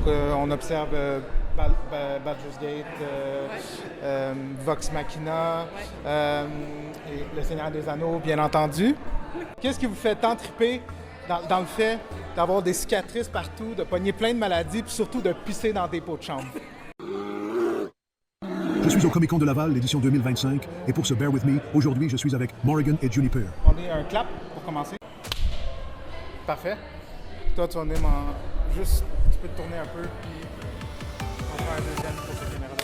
Donc, on observe Baldur's Gate, Vox Machina, et Le Seigneur des Anneaux, bien entendu. Qu'est-ce qui vous fait tant triper dans le fait d'avoir des cicatrices partout, de pogner plein de maladies, puis surtout de pisser dans des pots de chambre? Je suis au Comic-Con de Laval, l'édition 2025, et pour ce Bear With Me, aujourd'hui, je suis avec Morrigan et Juniper. On est un clap pour commencer. Parfait. Toi, tu vas venir juste, tu peux te tourner un peu, puis on va faire un deuxième pour cette caméra-là.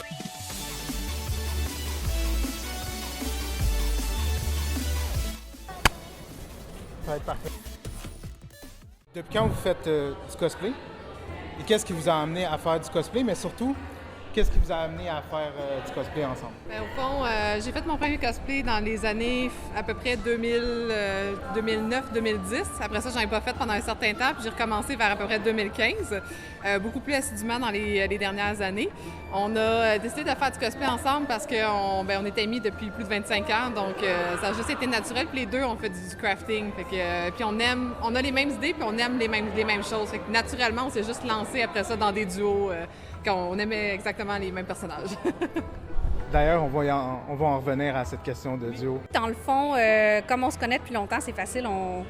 Ça va être parfait. Depuis quand vous faites du cosplay? Et qu'est-ce qui vous a amené à faire du cosplay, mais surtout, qu'est-ce qui vous a amené à faire du cosplay ensemble? Bien, au fond, j'ai fait mon premier cosplay dans les années à peu près 2009-2010. Après ça, j'en ai pas fait pendant un certain temps, puis j'ai recommencé vers à peu près 2015, beaucoup plus assidûment dans les dernières années. On a décidé de faire du cosplay ensemble parce qu'on on était amis depuis plus de 25 ans, donc ça a juste été naturel. Puis les deux, on fait du crafting, fait que, puis on a les mêmes idées, puis on aime les mêmes choses. Fait que naturellement, on s'est juste lancé après ça dans des duos. Quand on aimait exactement les mêmes personnages. D'ailleurs, on va en revenir à cette question de duo. Dans le fond, comme on se connaît depuis longtemps, c'est facile, on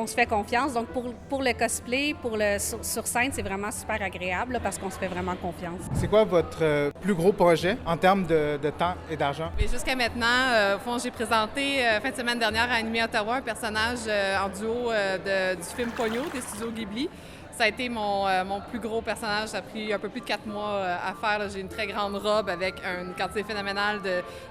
se fait confiance. Donc pour le cosplay, sur scène, c'est vraiment super agréable là, parce qu'on se fait vraiment confiance. C'est quoi votre plus gros projet en termes de temps et d'argent? Et jusqu'à maintenant, au fond, j'ai présenté fin de semaine dernière à Animé Ottawa un personnage en duo du film Pogno des studios Ghibli. Ça a été mon plus gros personnage. Ça a pris un peu plus de 4 mois à faire. Là. J'ai une très grande robe avec une quantité phénoménale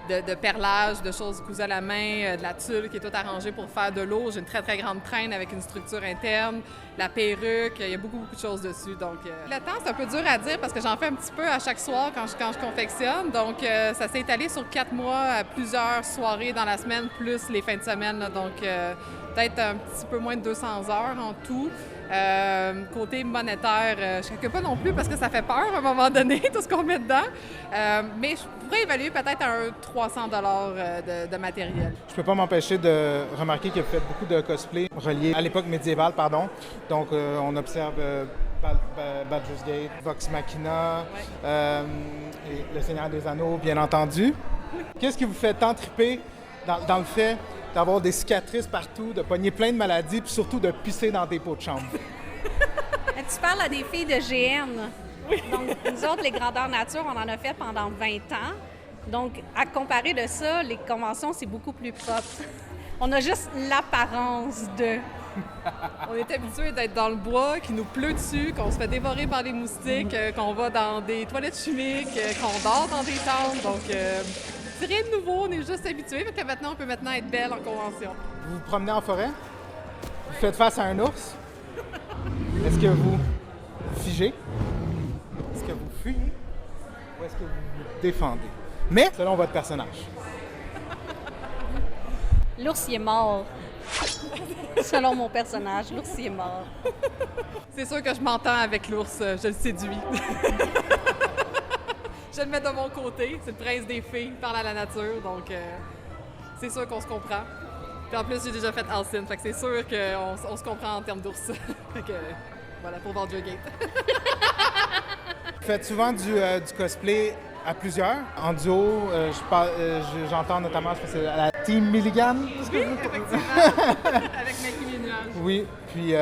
de perlage, de choses cousues à la main, de la tulle qui est toute arrangée pour faire de l'eau. J'ai une très, très grande traîne avec une structure interne, la perruque. Il y a beaucoup, beaucoup de choses dessus. Donc, le temps, c'est un peu dur à dire parce que j'en fais un petit peu à chaque soir quand je confectionne. Donc, ça s'est étalé sur 4 mois à plusieurs soirées dans la semaine, plus les fins de semaine. Là. Donc, peut-être un petit peu moins de 200 heures en tout. Côté monétaire, je ne calcule pas non plus parce que ça fait peur à un moment donné, tout ce qu'on met dedans. Mais je pourrais évaluer peut-être un 300 $ de matériel. Je peux pas m'empêcher de remarquer que vous faites beaucoup de cosplay reliés à l'époque médiévale, pardon. Donc, on observe Baldur's Gate, Vox Machina, et Le Seigneur des Anneaux, bien entendu. Qu'est-ce qui vous fait tant triper dans le fait d'avoir des cicatrices partout, de pogner plein de maladies, puis surtout de pisser dans des pots de chambre? Tu parles à des filles de GN. Oui. Donc, nous autres, les grandeurs nature, on en a fait pendant 20 ans. Donc, à comparer de ça, les conventions, c'est beaucoup plus propre. On a juste l'apparence de... On est habitué d'être dans le bois, qu'il nous pleut dessus, qu'on se fait dévorer par des moustiques, qu'on va dans des toilettes chimiques, qu'on dort dans des tentes. Donc, c'est rien de nouveau, on est juste habitué. Fait que maintenant, on peut être belle en convention. Vous vous promenez en forêt? Vous faites face à un ours? Est-ce que vous figez? Est-ce que vous fuyez? Ou est-ce que vous vous défendez? Mais selon votre personnage. L'ours, il est mort. Selon mon personnage, l'ours, il est mort. C'est sûr que je m'entends avec l'ours, je le séduis. Je le mets de mon côté, c'est le prince des fées, il parle à la nature, donc c'est sûr qu'on se comprend. Puis en plus, j'ai déjà fait Alcine, fait que c'est sûr qu'on se comprend en termes d'ours. Fait que voilà, pour Baldur's Gate. Vous faites souvent du cosplay à plusieurs, en duo. J'entends notamment, je pense que c'est la Team Milligan. Oui, effectivement, avec Mackie Ménuage. Oui, puis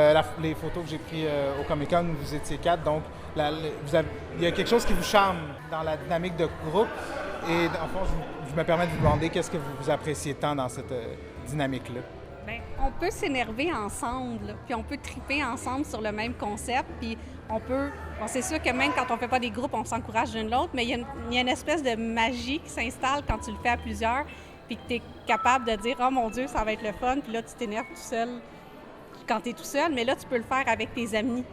les photos que j'ai prises au Comic-Con, vous étiez 4, donc il y a quelque chose qui vous charme dans la dynamique de groupe. Et en fond, je me permets de vous demander qu'est-ce que vous appréciez tant dans cette dynamique-là. Bien, on peut s'énerver ensemble, puis on peut triper ensemble sur le même concept, puis c'est sûr que même quand on fait pas des groupes, on s'encourage l'un l'autre, mais il y a une espèce de magie qui s'installe quand tu le fais à plusieurs, puis que tu es capable de dire « Oh mon Dieu, ça va être le fun », puis là, tu t'énerves tout seul quand tu es tout seul, mais là, tu peux le faire avec tes amis.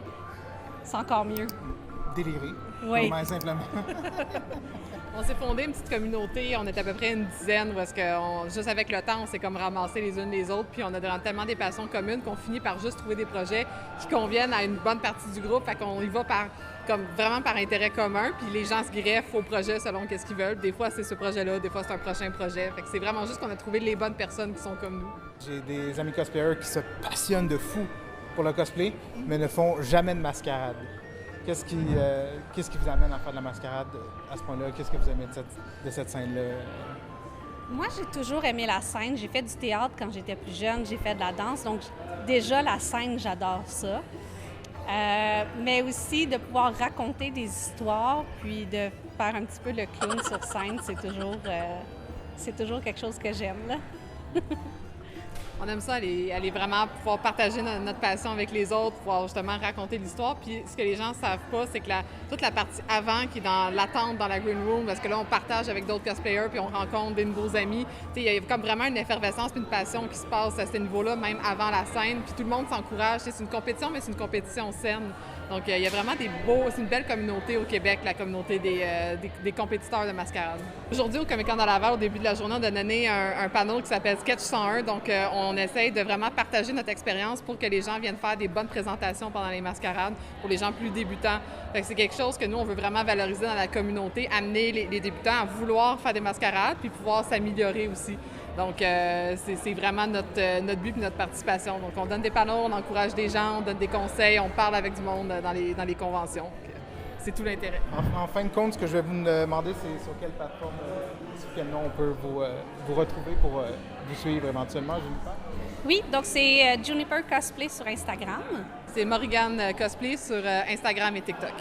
C'est encore mieux. Délirer, oui. Simplement. On s'est fondé une petite communauté, on est à peu près une dizaine, parce que juste avec le temps, on s'est comme ramassé les unes les autres, puis on a tellement des passions communes qu'on finit par juste trouver des projets qui conviennent à une bonne partie du groupe, fait qu'on y va vraiment par intérêt commun, puis les gens se greffent au projet selon qu'est-ce qu'ils veulent. Des fois, c'est ce projet-là, des fois, c'est un prochain projet. Fait que c'est vraiment juste qu'on a trouvé les bonnes personnes qui sont comme nous. J'ai des amis cosplayers qui se passionnent de fou pour le cosplay, mais ne font jamais de mascarade. qu'est-ce qui vous amène à faire de la mascarade à ce point-là? Qu'est-ce que vous aimez de cette scène-là? Moi, j'ai toujours aimé la scène. J'ai fait du théâtre quand j'étais plus jeune, j'ai fait de la danse. Donc, déjà, la scène, j'adore ça. Mais aussi de pouvoir raconter des histoires, puis de faire un petit peu le clown sur scène, c'est toujours quelque chose que j'aime, là. On aime ça, aller vraiment pouvoir partager notre passion avec les autres, pouvoir justement raconter l'histoire. Puis ce que les gens ne savent pas, c'est que toute la partie avant qui est dans l'attente dans la green room, parce que là, on partage avec d'autres cosplayers puis on rencontre des nouveaux amis. Il y a comme vraiment une effervescence puis une passion qui se passe à ce niveau-là, même avant la scène. Puis tout le monde s'encourage. C'est une compétition, mais c'est une compétition saine. Donc, il y a vraiment c'est une belle communauté au Québec, la communauté des compétiteurs de mascarade. Aujourd'hui, au Comic-Con de Laval, au début de la journée, on a donné un panel qui s'appelle Sketch 101. Donc, on essaye de vraiment partager notre expérience pour que les gens viennent faire des bonnes présentations pendant les mascarades pour les gens plus débutants. Fait que c'est quelque chose que nous, on veut vraiment valoriser dans la communauté, amener les débutants à vouloir faire des mascarades puis pouvoir s'améliorer aussi. Donc, c'est vraiment notre but et notre participation. Donc, on donne des panneaux, on encourage des gens, on donne des conseils, on parle avec du monde dans les conventions. C'est tout l'intérêt. En fin de compte, ce que je vais vous demander, c'est sur quelle plateforme, sur quel nom on peut vous retrouver pour vous suivre éventuellement, Juniper? Oui, donc c'est Juniper Cosplay sur Instagram. C'est Morrigan Cosplay sur Instagram et TikTok.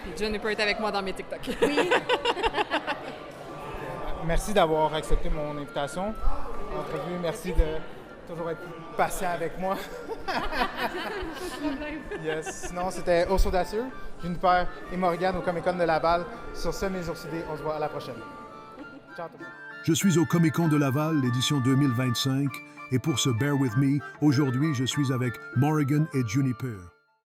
Puis Juniper est avec moi dans mes TikTok. Oui. Merci d'avoir accepté mon invitation. Entrevue, merci de toujours être patient avec moi. Yes. Sinon, c'était Ours Audacieux, Juniper et Morrigan au Comic-Con de Laval. Sur ce, mes oursidés, on se voit à la prochaine. Ciao tout le monde. Je suis au Comic-Con de Laval, l'édition 2025, et pour ce Bear With Me, aujourd'hui, je suis avec Morrigan et Juniper.